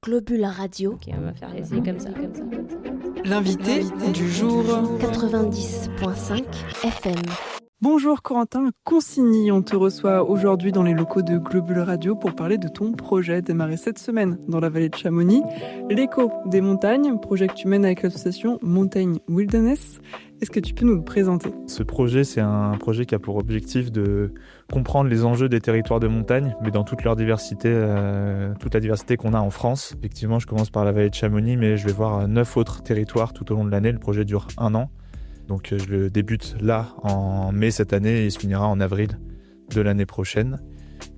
Globule Radio. Ok, on va faire essayer comme ça. L'invité du jour. 90.5 FM. Bonjour Corentin Consigny, on te reçoit aujourd'hui dans les locaux de Globule Radio pour parler de ton projet démarré cette semaine dans la vallée de Chamonix, l'écho des montagnes, projet que tu mènes avec l'association Mountain Wilderness. Est-ce que tu peux nous le présenter ? Ce projet, c'est un projet qui a pour objectif de comprendre les enjeux des territoires de montagne, mais dans toute leur diversité, toute la diversité qu'on a en France. Effectivement, je commence par la vallée de Chamonix, mais je vais voir 9 autres territoires tout au long de l'année. Le projet dure 1 an. Donc je le débute là en mai cette année et il se finira en avril de l'année prochaine.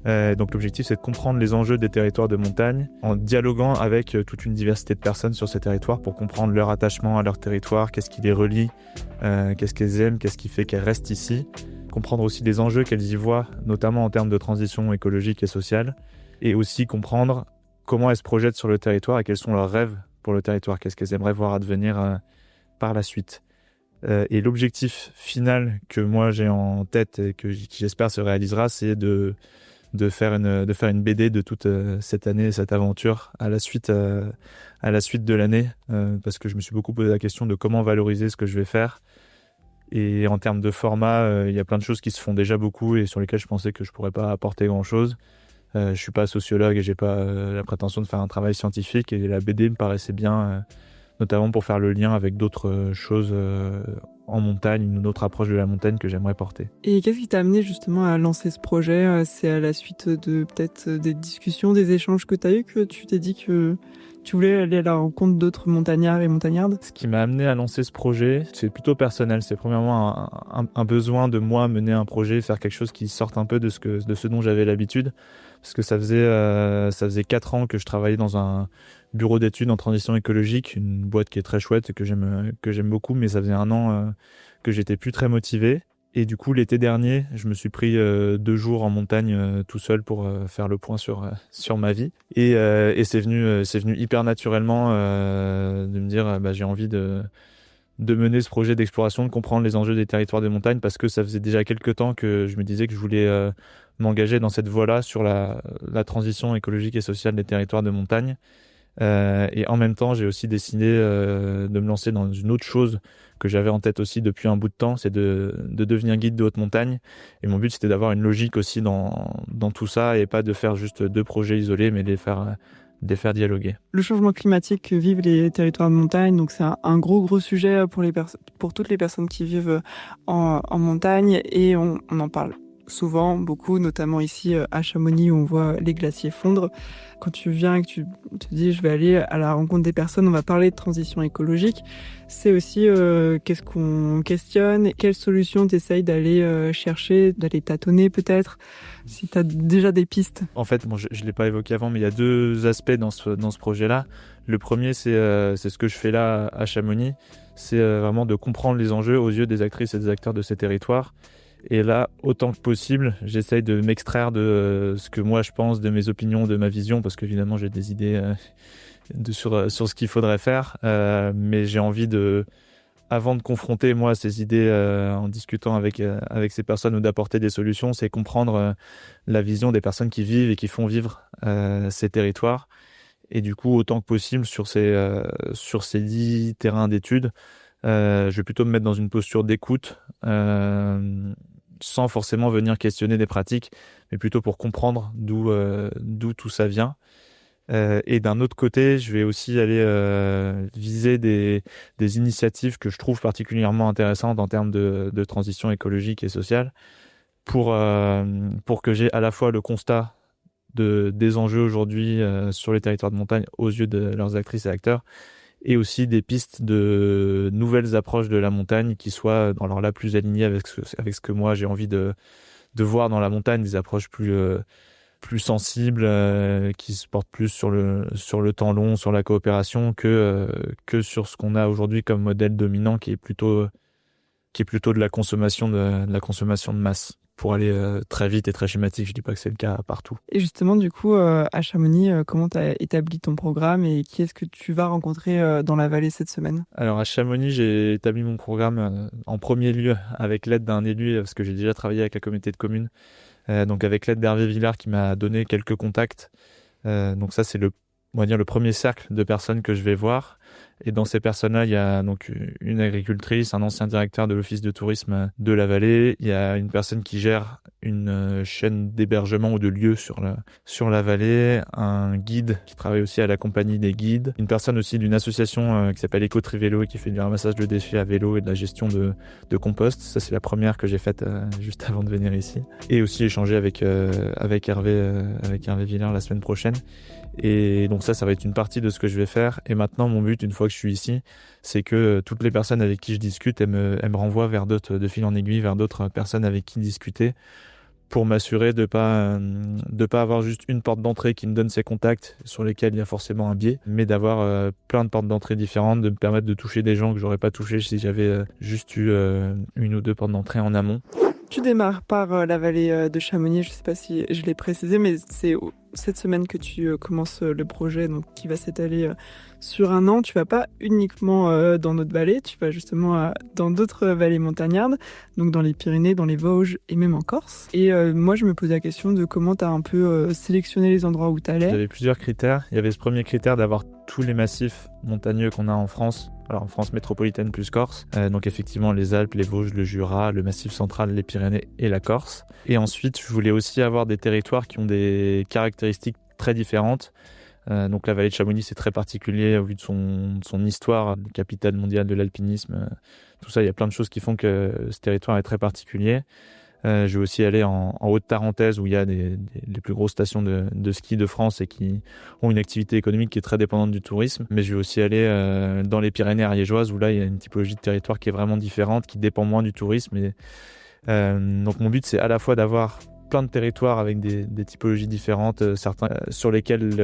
Donc l'objectif, c'est de comprendre les enjeux des territoires de montagne en dialoguant avec toute une diversité de personnes sur ces territoires pour comprendre leur attachement à leur territoire, qu'est-ce qui les relie, qu'est-ce qu'elles aiment, qu'est-ce qui fait qu'elles restent ici. Comprendre aussi les enjeux qu'elles y voient, notamment en termes de transition écologique et sociale. Et aussi comprendre comment elles se projettent sur le territoire et quels sont leurs rêves pour le territoire, qu'est-ce qu'elles aimeraient voir advenir par la suite. Et l'objectif final que moi j'ai en tête et qui j'espère se réalisera, c'est de faire une BD de toute cette année, cette aventure à la suite de l'année, parce que je me suis beaucoup posé la question de comment valoriser ce que je vais faire. Et en termes de format, il y a plein de choses qui se font déjà beaucoup et sur lesquelles je pensais que je pourrais pas apporter grand-chose. Je suis pas sociologue et j'ai pas la prétention de faire un travail scientifique, et la BD me paraissait bien, notamment pour faire le lien avec d'autres choses en montagne, une autre approche de la montagne que j'aimerais porter. Et qu'est-ce qui t'a amené justement à lancer ce projet ? C'est à la suite de peut-être des discussions, des échanges que tu as eus que tu t'es dit que tu voulais aller à la rencontre d'autres montagnards et montagnardes ? Ce qui m'a amené à lancer ce projet, c'est plutôt personnel. C'est premièrement un besoin de moi mener un projet, faire quelque chose qui sorte un peu de ce dont j'avais l'habitude. Parce que ça faisait 4 ans que je travaillais dans un bureau d'études en transition écologique, une boîte qui est très chouette et que j'aime beaucoup, mais ça faisait 1 an que j'étais plus très motivé. Et du coup, l'été dernier, je me suis pris 2 jours en montagne tout seul pour faire le point sur ma vie. Et c'est venu hyper naturellement de me dire j'ai envie de mener ce projet d'exploration, de comprendre les enjeux des territoires de montagne, parce que ça faisait déjà quelques temps que je me disais que je voulais m'engager dans cette voie-là sur la transition écologique et sociale des territoires de montagne. Et en même temps, j'ai aussi décidé de me lancer dans une autre chose que j'avais en tête aussi depuis un bout de temps, c'est de devenir guide de haute montagne. Et mon but, c'était d'avoir une logique aussi dans tout ça, et pas de faire juste 2 projets isolés, mais de les faire dialoguer. Le changement climatique que vivent les territoires de montagne, donc c'est un gros sujet pour toutes les personnes qui vivent en montagne, et on en parle souvent, beaucoup, notamment ici à Chamonix où on voit les glaciers fondre. Quand tu viens et que tu te dis je vais aller à la rencontre des personnes, on va parler de transition écologique, c'est aussi qu'est-ce qu'on questionne, quelles solutions tu essayes d'aller chercher, d'aller tâtonner peut-être, si tu as déjà des pistes. En fait, je ne l'ai pas évoqué avant, mais il y a 2 aspects dans ce projet-là. Le premier, c'est ce que je fais là à Chamonix, c'est vraiment de comprendre les enjeux aux yeux des actrices et des acteurs de ces territoires. Et là, autant que possible, j'essaye de m'extraire de ce que moi je pense, de mes opinions, de ma vision, parce qu'évidemment j'ai des idées sur ce qu'il faudrait faire, mais j'ai envie avant de confronter moi ces idées en discutant avec ces personnes ou d'apporter des solutions, c'est comprendre la vision des personnes qui vivent et qui font vivre ces territoires. Et du coup, autant que possible sur ces 10 terrains d'études, je vais plutôt me mettre dans une posture d'écoute, sans forcément venir questionner des pratiques, mais plutôt pour comprendre d'où tout ça vient. Et d'un autre côté, je vais aussi aller viser des initiatives que je trouve particulièrement intéressantes en termes de transition écologique et sociale, pour que j'ai à la fois le constat des enjeux aujourd'hui sur les territoires de montagne aux yeux de leurs actrices et acteurs, et aussi des pistes de nouvelles approches de la montagne qui soient alors là plus alignées avec ce que moi j'ai envie de voir dans la montagne, des approches plus sensibles, qui se portent plus sur le temps long, sur la coopération, que sur ce qu'on a aujourd'hui comme modèle dominant, qui est plutôt de la consommation de masse. Pour aller très vite et très schématique, je dis pas que c'est le cas partout. Et justement, du coup, à Chamonix, comment tu as établi ton programme et qui est-ce que tu vas rencontrer dans la vallée cette semaine ? Alors à Chamonix, j'ai établi mon programme en premier lieu avec l'aide d'un élu, parce que j'ai déjà travaillé avec la communauté de communes, donc avec l'aide d'Hervé Villard qui m'a donné quelques contacts. Donc ça, c'est le on va dire, le premier cercle de personnes que je vais voir. Et dans ces personnes-là, il y a donc une agricultrice, un ancien directeur de l'office de tourisme de la vallée. Il y a une personne qui gère une chaîne d'hébergement ou de lieux sur la vallée, un guide qui travaille aussi à la compagnie des guides, une personne aussi d'une association qui s'appelle Éco-Trivélo et qui fait du ramassage de déchets à vélo et de la gestion de compost. Ça, c'est la première que j'ai faite juste avant de venir ici. Et aussi échanger avec Hervé Villard la semaine prochaine. Et donc ça va être une partie de ce que je vais faire. Et maintenant, mon but, une fois que je suis ici, c'est que toutes les personnes avec qui je discute, elles me renvoient vers d'autres, de fil en aiguille, vers d'autres personnes avec qui discuter, pour m'assurer de pas avoir juste une porte d'entrée qui me donne ses contacts sur lesquels il y a forcément un biais, mais d'avoir plein de portes d'entrée différentes, de me permettre de toucher des gens que j'aurais pas touché si j'avais juste eu une ou deux portes d'entrée en amont. Tu démarres par la vallée de Chamonix, je ne sais pas si je l'ai précisé, mais c'est cette semaine que tu commences le projet, donc qui va s'étaler sur un an. Tu vas pas uniquement dans notre vallée, tu vas justement dans d'autres vallées montagnardes, donc dans les Pyrénées, dans les Vosges et même en Corse. Et moi, je me posais la question de comment tu as un peu sélectionné les endroits où tu allais. Il y avait plusieurs critères. Il y avait ce premier critère d'avoir tous les massifs montagneux qu'on a en France. Alors en France métropolitaine plus Corse, donc effectivement les Alpes, les Vosges, le Jura, le Massif central, les Pyrénées et la Corse. Et ensuite, je voulais aussi avoir des territoires qui ont des caractéristiques très différentes. Donc la vallée de Chamonix, c'est très particulier au vu de son histoire, capitale mondiale de l'alpinisme. Tout ça, il y a plein de choses qui font que ce territoire est très particulier. Je vais aussi aller en Haute-Tarentaise où il y a les plus grosses stations de ski de France et qui ont une activité économique qui est très dépendante du tourisme. Mais je vais aussi aller dans les Pyrénées ariégeoises où là il y a une typologie de territoire qui est vraiment différente, qui dépend moins du tourisme. Donc mon but c'est à la fois d'avoir plein de territoires avec des typologies différentes, certains sur lesquels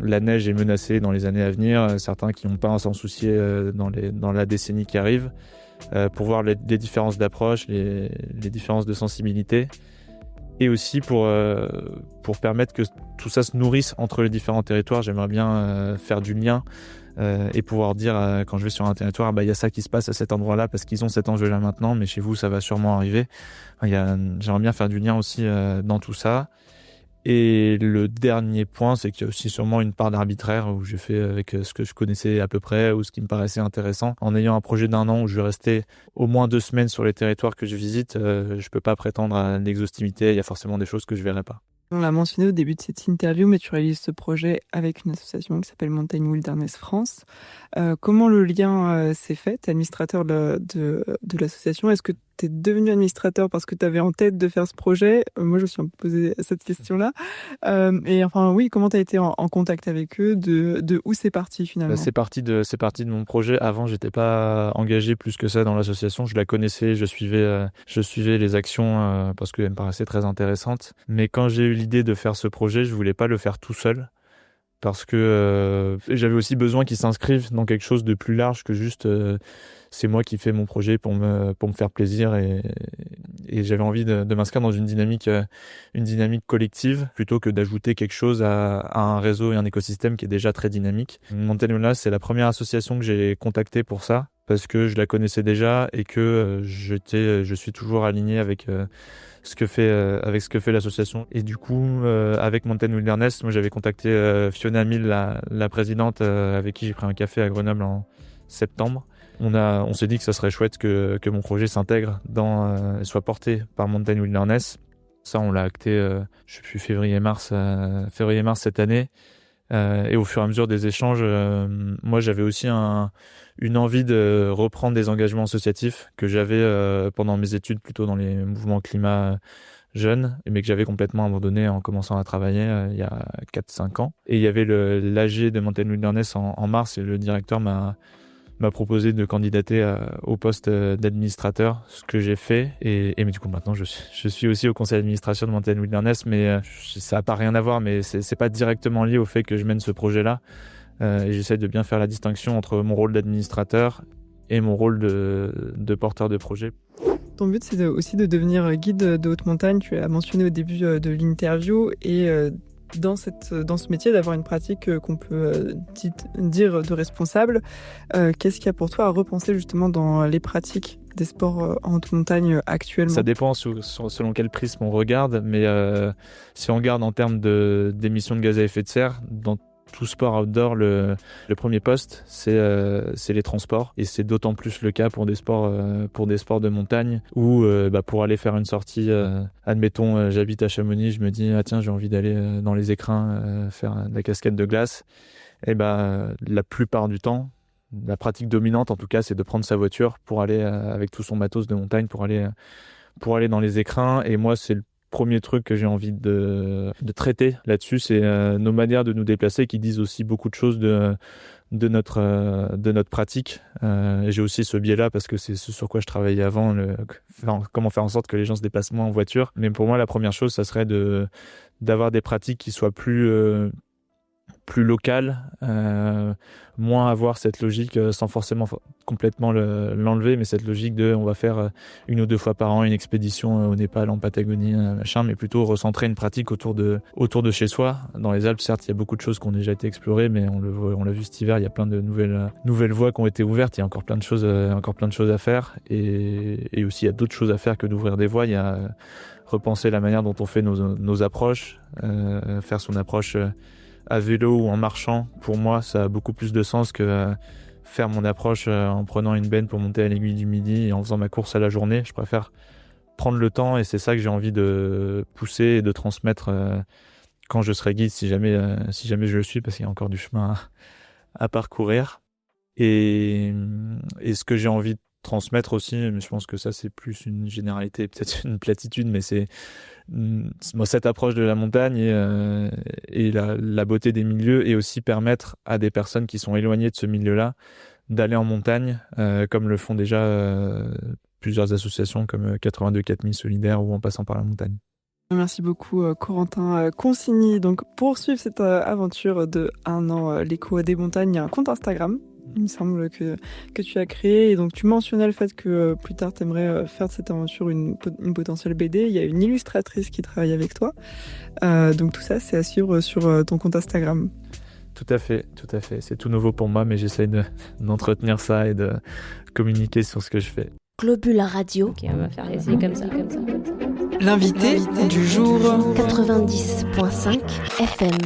la neige est menacée dans les années à venir, certains qui n'ont pas à s'en soucier dans la décennie qui arrive. Pour voir les différences d'approche, les différences de sensibilité, et aussi pour permettre que tout ça se nourrisse entre les différents territoires. J'aimerais bien faire du lien et pouvoir dire quand je vais sur un territoire, il y a ça qui se passe à cet endroit-là parce qu'ils ont cet enjeu-là maintenant, mais chez vous ça va sûrement arriver. J'aimerais bien faire du lien aussi dans tout ça. Et le dernier point, c'est qu'il y a aussi sûrement une part d'arbitraire où j'ai fait avec ce que je connaissais à peu près ou ce qui me paraissait intéressant. En ayant un projet d'1 an où je vais rester au moins 2 semaines sur les territoires que je visite, je peux pas prétendre à l'exhaustivité. Il y a forcément des choses que je verrai pas. On l'a mentionné au début de cette interview, mais tu réalises ce projet avec une association qui s'appelle Mountain Wilderness France. Comment le lien s'est fait? Tu es administrateur de l'association. Est-ce que tu es devenu administrateur parce que tu avais en tête de faire ce projet? Moi, je me suis un peu posé cette question-là. Et enfin, oui, comment tu as été en contact avec eux? De où c'est parti finalement? C'est parti de mon projet. Avant, j'étais pas engagé plus que ça dans l'association. Je la connaissais, je suivais les actions parce qu'elles me paraissaient très intéressantes. Mais quand j'ai eu l'idée de faire ce projet, je voulais pas le faire tout seul. Parce que j'avais aussi besoin qu'ils s'inscrivent dans quelque chose de plus large que juste c'est moi qui fais mon projet pour me faire plaisir et j'avais envie de m'inscrire dans une dynamique collective plutôt que d'ajouter quelque chose à un réseau et un écosystème qui est déjà très dynamique. Mountain Wilderness, c'est la première association que j'ai contactée pour ça parce que je la connaissais déjà et que je suis toujours aligné avec ce que fait l'association. Et du coup, avec Mountain Wilderness, moi j'avais contacté Fiona Mill, la présidente, avec qui j'ai pris un café à Grenoble en septembre. On s'est dit que ça serait chouette que mon projet s'intègre soit porté par Mountain Wilderness. Ça, on l'a acté, je sais plus, février-mars cette année. Et au fur et à mesure des échanges, moi j'avais aussi une envie de reprendre des engagements associatifs que j'avais pendant mes études, plutôt dans les mouvements climat jeunes, mais que j'avais complètement abandonné en commençant à travailler il y a 4-5 ans. Et il y avait l'AG de Mountain Wilderness en mars, et le directeur m'a proposé de candidater au poste d'administrateur, ce que j'ai fait. Mais du coup, maintenant, je suis aussi au conseil d'administration de Mountain Wilderness, mais ça n'a pas rien à voir, mais c'est pas directement lié au fait que je mène ce projet-là. Et j'essaie de bien faire la distinction entre mon rôle d'administrateur et mon rôle de porteur de projet. Ton but, c'est aussi de devenir guide de haute montagne. Tu l'as mentionné au début de l'interview. Et dans ce métier, d'avoir une pratique qu'on peut dire de responsable, qu'est-ce qu'il y a pour toi à repenser justement dans les pratiques des sports en haute montagne actuellement? Ça dépend selon quel prisme on regarde, mais si on regarde en termes d'émissions de gaz à effet de serre, dans tout sport outdoor, le premier poste, c'est les transports. Et c'est d'autant plus le cas pour des sports de montagne où pour aller faire une sortie, admettons, j'habite à Chamonix, je me dis, ah tiens, j'ai envie d'aller dans les écrins faire de la cascade de glace. Et la plupart du temps, la pratique dominante en tout cas, c'est de prendre sa voiture pour aller avec tout son matos de montagne pour aller dans les écrins. Et moi, c'est le premier truc que j'ai envie de traiter là-dessus, c'est nos manières de nous déplacer qui disent aussi beaucoup de choses de notre pratique. Et j'ai aussi ce biais-là parce que c'est ce sur quoi je travaillais avant, comment faire en sorte que les gens se déplacent moins en voiture. Mais pour moi, la première chose, ça serait d'avoir des pratiques qui soient plus locales, moins avoir cette logique sans forcément complètement l'enlever, mais cette logique de on va faire 1 ou 2 fois par an une expédition au Népal, en Patagonie, machin, mais plutôt recentrer une pratique autour de chez soi. Dans les Alpes, certes, il y a beaucoup de choses qui ont déjà été explorées, mais on l'a vu cet hiver, il y a plein de nouvelles voies qui ont été ouvertes, il y a encore plein de choses à faire, et aussi il y a d'autres choses à faire que d'ouvrir des voies. Il y a repenser la manière dont on fait nos approches, faire son approche à vélo ou en marchant. Pour moi, ça a beaucoup plus de sens que faire mon approche en prenant une benne pour monter à l'Aiguille du Midi et en faisant ma course à la journée. Je préfère prendre le temps et c'est ça que j'ai envie de pousser et de transmettre quand je serai guide, si jamais je le suis, parce qu'il y a encore du chemin à parcourir. Et ce que j'ai envie de transmettre aussi, mais je pense que ça c'est plus une généralité, peut-être une platitude, mais c'est cette approche de la montagne et la beauté des milieux, et aussi permettre à des personnes qui sont éloignées de ce milieu-là d'aller en montagne, comme le font déjà plusieurs associations comme 82 4000 Solidaires ou En passant par la montagne. Merci beaucoup Corentin Consigny. Donc pour suivre cette aventure de 1 an, l'écho des montagnes, il y a un compte Instagram, il me semble, que tu as créé, et donc tu mentionnais le fait que plus tard tu aimerais faire de cette aventure une potentielle BD. Il y a une illustratrice qui travaille avec toi, donc tout ça c'est à suivre sur ton compte Instagram. Tout à fait, c'est tout nouveau pour moi, mais j'essaie d'entretenir ça et de communiquer sur ce que je fais. Globule Radio. Ok, on va faire essayer comme ça. L'invité du jour. 90.5 FM.